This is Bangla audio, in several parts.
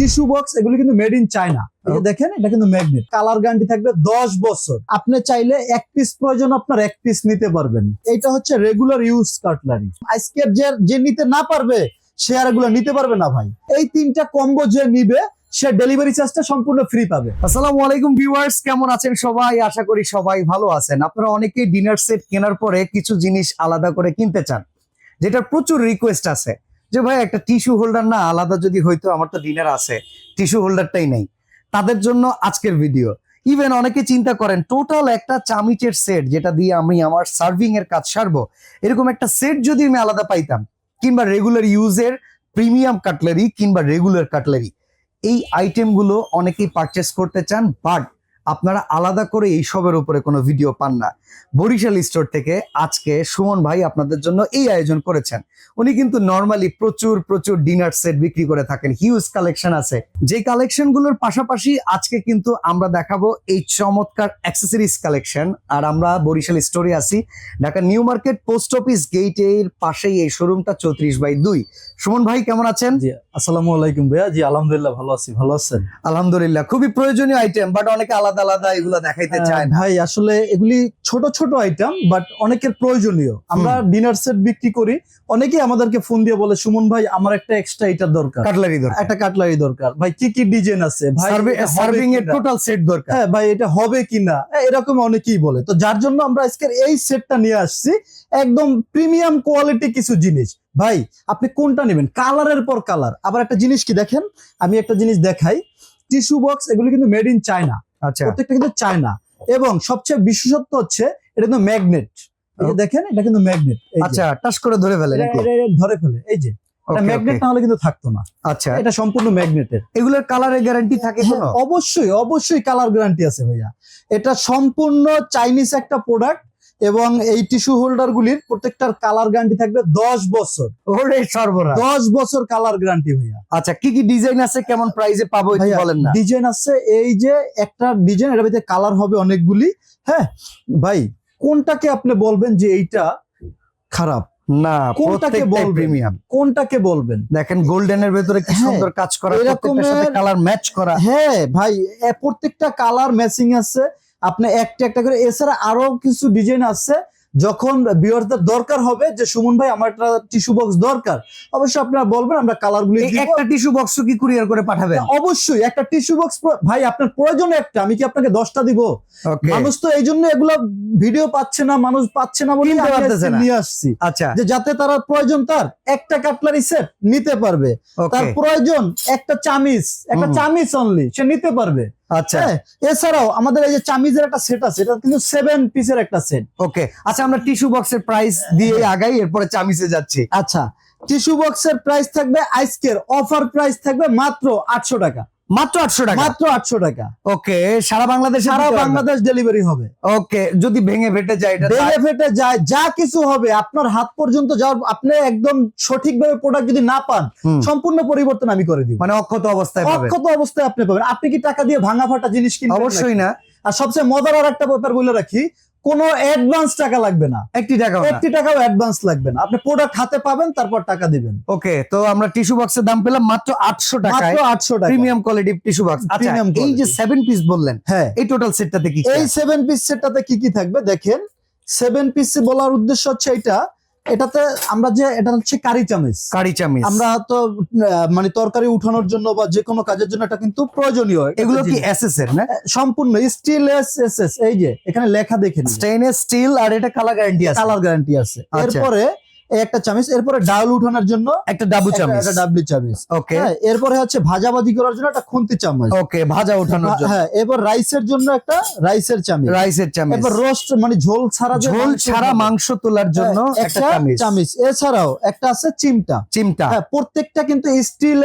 টিস্যু বক্স এগুলো কিন্তু মেড ইন চায়না। দেখেন এটা কিন্তু ম্যাগনেট, কালার গ্যারান্টি থাকবে 10 বছর। আপনি চাইলে এক পিস প্রয়োজন আপনার এক পিস নিতে পারবেন। এটা হচ্ছে রেগুলার ইউজ কাটলারি। আজকের যে নিতে না পারবে সে আর এগুলো নিতে পারবে না ভাই। এই তিনটা কম্বো যে নিবে সে ডেলিভারি চার্জটা সম্পূর্ণ ফ্রি পাবে। আসসালামু আলাইকুম ভিউয়ার্স, কেমন আছেন সবাই? আশা করি সবাই ভালো আছেন। আপনারা অনেকেই ডিনার সেট কেনার পরে কিছু জিনিস আলাদা করে কিনতে চান, যেটার প্রচুর রিকোয়েস্ট আছে যে ভাই একটা টিস্যু হোল্ডার না আলাদা যদি হইতো, আমার তো ডিনার আছে, টিস্যু হোল্ডারটাই নেই। তাদের জন্য আজকের ভিডিও। ইভেন অনেকে চিন্তা করেন টোটাল একটা চামিচের সেট যেটা দিয়ে আমি আমার সার্ভিং এর কাজ সারবো, এরকম একটা সেট যদি আমি আলাদা পাইতাম, কিংবা রেগুলার ইউজের প্রিমিয়াম কাটলারি কিংবা রেগুলার কাটলারি, এই আইটেমগুলো অনেকেই পারচেস করতে চান, বাট আপনারা আলাদা করে এইসবের উপরে কোনো ভিডিও পান না। বরিশাল স্টোর থেকে আজকে সুমন ভাই আপনাদের জন্য এই আয়োজন করেছেন। উনি কিন্তু নর্মালি প্রচুর ডিনার সেট বিক্রি করে থাকেন, হিউজ কালেকশন আছে। যে কালেকশনগুলোর পাশাপাশি আজকে কিন্তু আমরা দেখাবো এই চমৎকার অ্যাক্সেসরিজ কালেকশন। আর আমরা বরিশাল স্টোরে আছি, Dhaka new market post office গেটের পাশেই এই শোরুমটা 34/2। সুমন ভাই কেমন আছেন? জি আসসালামু আলাইকুম ভাইয়া। জি আলহামদুলিল্লাহ ভালো আছি, ভালো আছেন? আলহামদুলিল্লাহ। খুবই প্রয়োজনীয় আইটেম, বাট অনেকে আলাদা আলাদা এগুলো দেখাইতে চায় না ভাই। আসলে এগুলি ছোট ছোট আইটেম, বাট অনেকের প্রয়োজনীয়। আমরা ডিনার সেট বিক্রি করি, অনেকেই আমাদেরকে ফোন দিয়ে বলে সুমন ভাই আমার একটা এক্সট্রা এটার দরকার, কাটলারি দরকার, একটা কাটলারি দরকার ভাই, কি কি ডিজাইন আছে ভাই, সার্ভিং এর টোটাল সেট দরকার, হ্যাঁ ভাই এটা হবে কিনা, এরকম অনেকেই বলে। তো যার জন্য আমরা আজকের এই সেটটা নিয়ে আসছি, একদম প্রিমিয়াম কোয়ালিটি কিছু জিনিস। ভাই আপনি কোনটা নেবেন, কালারের পর কালার। আবার একটা জিনিস কি দেখেন, আমি একটা জিনিস দেখাই, টিস্যু বক্স এগুলো কিন্তু মেড ইন চায়না। আচ্ছা, প্রত্যেকটা কিন্তু চায়না, এবং সবচেয়ে বিশেষত্ব হচ্ছে এটা কিন্তু ম্যাগনেট। এই যে দেখেন এটা কিন্তু ম্যাগনেট। আচ্ছা, টাচ করে ধরে ফেলে নাকি? ধরে ফেলে, এই যে ম্যাগনেট না হলে কিন্তু থাকতো না। আচ্ছা, এটা সম্পূর্ণ ম্যাগনেটের। এগুলোর কালারের গ্যারান্টি থাকে কোনো? অবশ্যই কালার গ্যারান্টি আছে ভাইয়া। এটা সম্পূর্ণ চাইনিজ একটা প্রোডাক্ট, এবং এই টিস্যু হোল্ডার গুলির প্রত্যেকটার কালার গ্যারান্টি থাকবে 10 বছর। ওরে সর্বনাশ, 10 বছর কালার গ্যারান্টি ভাইয়া। আচ্ছা, কি কি ডিজাইন আছে, কেমন প্রাইসে পাবো একটু বলেন না? ডিজাইন আছে, এই যে একটা ডিজাইন, এর ভিতরে কালার হবে অনেকগুলি। হ্যাঁ ভাই, কোনটাকে আপনি বলবেন যে এইটা খারাপ না, কোনটাকে বলবেন, প্রিমিয়াম কোনটাকে বলবেন? দেখেন গোল্ডেনের ভেতরে কি সুন্দর কাজ করা, প্রত্যেকটার সাথে কালার ম্যাচ করা। হ্যাঁ ভাই, প্রত্যেকটা কালার ম্যাচিং আছে। আপনি একটা করে, এছাড়া আরো কিছু ডিজাইন আছে। যখন ভিউয়ারদের দরকার হবে যে সুমন ভাই আমার একটা টিস্যু বক্স দরকার, অবশ্যই আপনারা বলবেন, আমরা কালার গুলি দিব। একটা টিস্যু বক্স কি কুরিয়ার করে পাঠাবেন? অবশ্যই একটা টিস্যু বক্স ভাই আপনার প্রয়োজন একটা, আমি কি আপনাকে 10টা দিব? মানুষ তো এই জন্য এগুলা ভিডিও পাচ্ছে না, মানুষ পাচ্ছে না বলে নিয়ে আসছি। আচ্ছা, যে যাতে তারা প্রয়োজন তার একটা কাটলারি সেট নিতে পারবে, তার প্রয়োজন একটা চামিচ অনলি সে নিতে পারবে। আচ্ছা, এছাড়াও আমাদের এই যে চামিজের একটা সেট আছে, এটা কিন্তু 7 পিসের একটা সেট। ওকে, আচ্ছা, আমরা টিস্যু বক্সের প্রাইস দিয়ে আগাই, এরপরে চামিচে যাচ্ছি। আচ্ছা, টিস্যু বক্সের প্রাইস থাকবে আজকের অফার প্রাইস থাকবে মাত্র 800 টাকা। মাত্র 800 টাকা? মাত্র 800 টাকা। ওকে, সারা বাংলাদেশ ডেলিভারি হবে। ওকে, যদি ভেঙে ফেটে যায়, যা কিছু হবে আপনার হাত পর্যন্ত যাওয়ার, আপনি একদম সঠিকভাবে প্রোডাক্ট যদি না পান, সম্পূর্ণ পরিবর্তন আমি করে দিব। মানে অক্ষত অবস্থায় আপনি পাবেন। আপনি কি টাকা দিয়ে ভাঙা ফাটা জিনিস কিনবেন? অবশ্যই না। আর সবচেয়ে মজার আর একটা ব্যাপার বলে রাখি, কোনো অ্যাডভান্স টাকা লাগবে না, একটি টাকাও অ্যাডভান্স লাগবে না। আপনি প্রোডাক্ট হাতে পাবেন, তারপর টাকা দিবেন। ওকে, তো আমরা টিস্যু বক্সের দাম পেলাম মাত্র 800 টাকা। 800 টাকা প্রিমিয়াম কোয়ালিটি টিস্যু বক্স। আচ্ছা, এই যে 7 পিস বললেন, হ্যাঁ, এই টোটাল সেটটাতে কি? এই 7 পিস সেটটাতে কি থাকবে দেখেন। 7 পিস বলার উদ্দেশ্য হচ্ছে এটাতে আমরা যে এটা হচ্ছে কারি চামিচ। আমরা তো মানে তরকারি উঠানোর জন্য বা যে কোনো কাজের জন্য এটা কিন্তু প্রয়োজনীয়। এগুলো কি এসএস এর না? সম্পূর্ণ স্টেনলেস এসএস। এই যে এখানে লেখা দেখেন স্টেনলেস স্টিল, আর এটা কালার গ্যারান্টি আছে। এরপরে একটা চামিচ, এরপরে ডাল উঠানোর জন্য একটা ডাবু চামিচ। ওকে, এরপরে হচ্ছে ভাজাভাজি করার জন্য একটা খুন্তি চামচ। ওকে, ভাজা ওঠানোর জন্য। হ্যাঁ, এরপর রাইসের জন্য একটা রাইসের চামিচ। এরপর রোস্ট মানে ঝোল ছাড়া মাংস তোলার জন্য একটা চামিচ। এছাড়াও একটা আছে চিমটা। হ্যাঁ, প্রত্যেকটা কিন্তু স্টিল।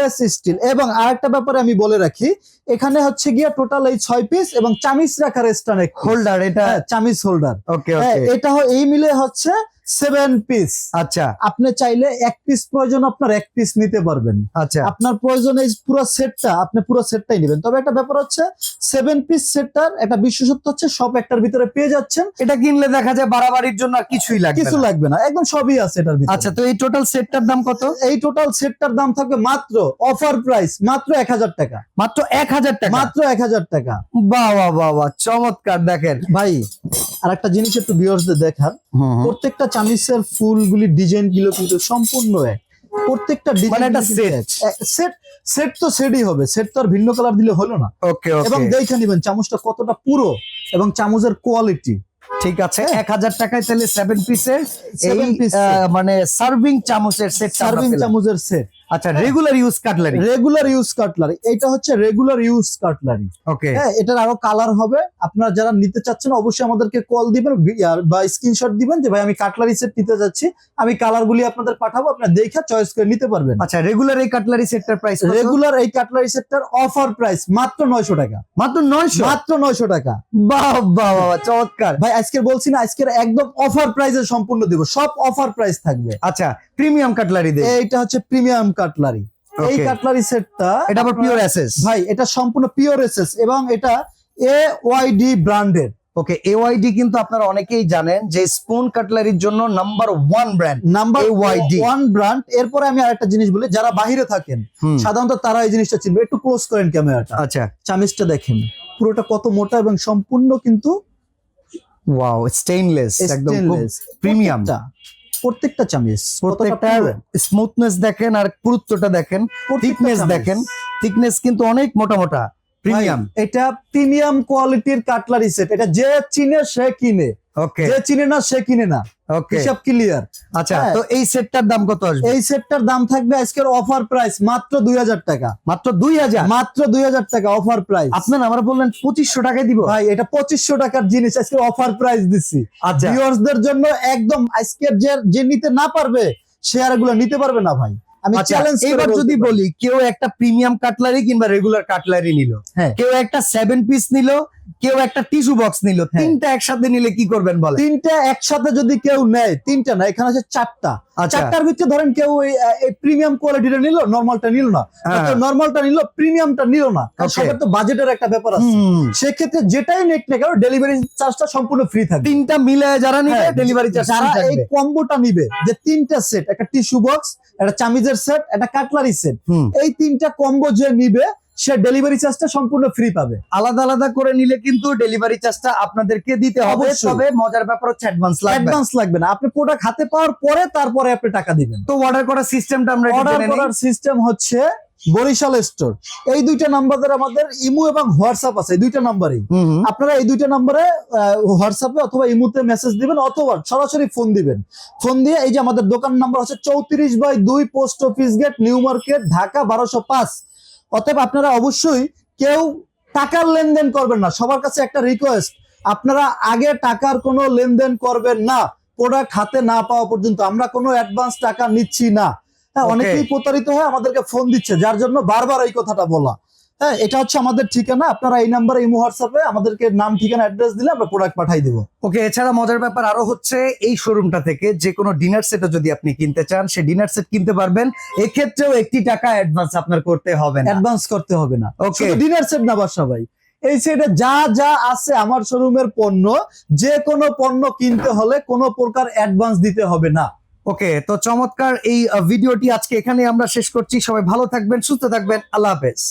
এবং আরেকটা ব্যাপারে আমি বলে রাখি, এখানে হচ্ছে গিয়ে টোটাল এই 6 পিস এবং চামিচ রাখার স্ট্যান্ড হোল্ডার। এটা চামিচ হোল্ডার। ওকে, এটা এই মিলে হচ্ছে 7 পিস। আচ্ছা আপনি চাইলে এক পিস প্রয়োজন আপনার এক পিস নিতে পারবেন। আচ্ছা আপনার প্রয়োজন এই পুরো সেটটা, আপনি পুরো সেটটাই নেবেন। তবে একটা ব্যাপার হচ্ছে 7 পিস সেটটার একটা বিশেষত্ব হচ্ছে সব একটার ভিতরে পেয়ে যাচ্ছেন। এটা কিনলে দেখা যায় বাড়াবাড়ির জন্য আর কিছুই লাগবে কিছু না। লাগবে না, একদম সবই আছে এটার ভিতরে। আচ্ছা তো এই টোটাল সেটটার দাম কত? এই টোটাল সেটটার দাম থাকবে মাত্র অফার প্রাইস মাত্র 1000 টাকা। মাত্র 1000 টাকা? মাত্র 1000 টাকা। বাহ বাহ বাহ বাহ, চমৎকার। দেখেন ভাই আর একটা জিনিস একটু ভিউয়ার্সদের দেখান, প্রত্যেকটা চামিচের ফুলগুলি ডিজাইন গুলো কিন্তু সম্পূর্ণ এক। প্রত্যেকটা মানে ডিজাইন একটা সেট সেট তো সেটই হবে, সেট তো আর ভিন্ন কালার দিলে হলো না। ওকে এবং ওকে দেখে নিবেন চামচটা কতটা পুরো এবং চামচের কোয়ালিটি। ঠিক আছে। 1000 টাকায় তাহলে 7 পিসের এই 7 piece set। মানে সার্ভিং চামচের সেট। সার্ভিং চামচের সেট। আচ্ছা regular use cutlery. Regular use cutlery, এটা হচ্ছে রেগুলার ইউজ কাটলারি। ওকে হ্যাঁ, এটার আরো কালার হবে। আপনারা যারা নিতে চাচ্ছেন অবশ্যই আমাদেরকে কল দিবেন বা স্ক্রিনশট দিবেন যে ভাই আমি কাটলারি সেট নিতে যাচ্ছি, আমি কালার গুলি আপনাদের পাঠাবো, আপনারা দেখে চয়েস করে নিতে পারবেন। আচ্ছা রেগুলার এই কাটলারি সেটটার প্রাইস কত? রেগুলার এই কাটলারি সেটটার অফার প্রাইস মাত্র 900 টাকা। মাত্র 900? মাত্র 900 টাকা। বাহ বাহ বাহ, চমৎকার। ভাই আজকে বলছি না, আজকের একদম অফার প্রাইসে সম্পূর্ণ দিব, সব অফার প্রাইস থাকবে। আচ্ছা প্রিমিয়াম কাটলারি দেই। এইটা হচ্ছে প্রিমিয়াম কাটলারি। এই Okay. কাটলারি সেটটা এটা আবার পিওর এসএস? ভাই এটা সম্পূর্ণ পিওর এসএস এবং এটা AYD ব্র্যান্ডের। ওকে AYD কিন্তু আপনারা অনেকেই জানেন যে স্পুন কাটলারির জন্য number 1 brand number AYD 1 brand. এরপরে আমি আরেকটা জিনিস বলি, যারা বাইরে থাকেন সাধারণত তারা এই জিনিসটা চিনবে। একটু ক্লোজ করেন ক্যামেরাটা, আচ্ছা চামিচটা দেখেন পুরোটা কত মোটা এবং সম্পূর্ণ কিন্তু ওয়াও স্টেইনলেস, একদম stainless। প্রিমিয়াম। প্রত্যেকটা চামিচ প্রত্যেকটার স্মুথনেস দেখেন আর পুরুত্বটা দেখেন, থিকনেস দেখেন, থিকনেস কিন্তু অনেক মোটা মোটা, প্রিমিয়াম। এটা প্রিমিয়াম কোয়ালিটির কাটলারি সেট। এটা যে চিনে সে কিনে, ওকে যে চিনে না সে কিনে না। ওকে হিসাব ক্লিয়ার। আচ্ছা হ্যাঁ। তো এই সেটটার দাম কত আসবে? এই সেটটার দাম থাকবে আজকের অফার প্রাইস মাত্র 2000 টাকা। মাত্র 2000? মাত্র 2000 টাকা অফার প্রাইস। আপনারা আমরা বললেন 2500 টাকায় দিব। ভাই এটা 2500 টাকার জিনিস আজকে অফার প্রাইস দিচ্ছি আচ্ছা ভিউয়ার্সদের জন্য একদম। আজকের যে নিতে না পারবে সে আর এগুলো নিতে পারবে না ভাই, আমি আচ্ছা, চ্যালেঞ্জ করে এবার যদি বলি কেউ একটা প্রিমিয়াম কাটলারি কিংবা রেগুলার কাটলারি নিল, হ্যাঁ। কেউ একটা 7 পিস নিল, কেউ একটা টিস্যু বক্স নিল, হ্যাঁ। তিনটা একসাথে নিলে কি করবেন বলেন? তিনটা একসাথে যদি কেউ নেয়, তিনটা না এখানে আছে চারটা। আচ্ছা। চারটার ভিতরে ধরেন কেউ এই প্রিমিয়াম কোয়ালিটিটা নিল, নরমালটা নিল না, হ্যাঁ। নরমালটা নিল প্রিমিয়ামটা নিল না, Okay. সবার তো বাজেটের একটা ব্যাপার আছে। সেক্ষেত্রে যেটাই নেক না কেন ডেলিভারি চার্জটা সম্পূর্ণ ফ্রি থাকবে। তিনটা মিলে যারা নিবে হ্যাঁ, ডেলিভারি চার্জ যারা এই কম্বোটা নিবে, যে তিনটা সেট, একটা টিস্যু বক্স, একটা চামিজের সেট, একটা কাটলারি সেট, এই তিনটা কম্বো যে নিবে সে ডেলিভারি চার্জটা সম্পূর্ণ ফ্রি পাবে। আলাদা আলাদা করে নিলে কিন্তু ডেলিভারি চার্জটা আপনাদেরকে দিতে হবে। অবশ্যই। তবে মজার ব্যাপার হচ্ছে অ্যাডভান্স লাগবে। অ্যাডভান্স লাগবে না, আপনি প্রোডাক্ট হাতে পাওয়ার পরে তারপরে আপনি টাকা দিবেন। তো অর্ডার করার সিস্টেমটা আমরা একটু অর্ডার জেনে নিই। করার সিস্টেম হচ্ছে বরিশাল স্টোর, এই দুইটা নাম্বারে আমাদের ইমো এবং হোয়াটসঅ্যাপ আছে, এই দুইটা নাম্বারেই আপনারা এই দুইটা নাম্বারে হোয়াটসঅ্যাপে অথবা ইমোতে মেসেজ দিবেন অথবা সরাসরি ফোন দিবেন। ফোন দিয়ে এই যে আমাদের দোকান নাম্বার হচ্ছে 34/2 post office gate, new market, Dhaka 1205। অতএব আপনারা অবশ্যই কেউ টাকার লেনদেন করবেন না। সবার কাছে একটা রিকোয়েস্ট, আপনারা আগে টাকার কোনো লেনদেন করবেন না প্রোডাক্ট হাতে না পাওয়া পর্যন্ত। আমরা কোনো অ্যাডভান্স টাকা নিচ্ছি না। হ্যাঁ, Okay. অনেকেই প্রতারিত হয়ে আমাদেরকে ফোন দিচ্ছে, যার জন্য বারবার এই কথাটা বলা। হ্যাঁ, এটা হচ্ছে আমাদের ঠিকানা। আপনারা এই নাম্বারে ইমো হোয়াটসঅ্যাপে আমাদেরকে নাম ঠিকানা অ্যাড্রেস দিলে আমরা প্রোডাক্ট পাঠাই দেবো। ওকে, এছাড়া মজার ব্যাপার আরো হচ্ছে এই শোরুমটা থেকে যে কোনো ডিনার সেটও যদি আপনি কিনতে চান, সে ডিনার সেট কিনতে পারবেন। এক্ষেত্রেও 1 টাকা অ্যাডভান্স আপনার করতে হবে না। অ্যাডভান্স করতে হবে না। Okay. শুধু ডিনার সেট না বাসা ভাই, এই সেটে যা যা আছে আমার শোরুমের পণ্য, যে কোনো পণ্য কিনতে হলে কোনো প্রকার অ্যাডভান্স দিতে হবে না। ওকে, তো চমৎকার এই ভিডিওটি আজকে এখানে আমরা শেষ করছি। সবাই ভালো থাকবেন, সুস্থ থাকবেন, আল্লাহ হাফেজ।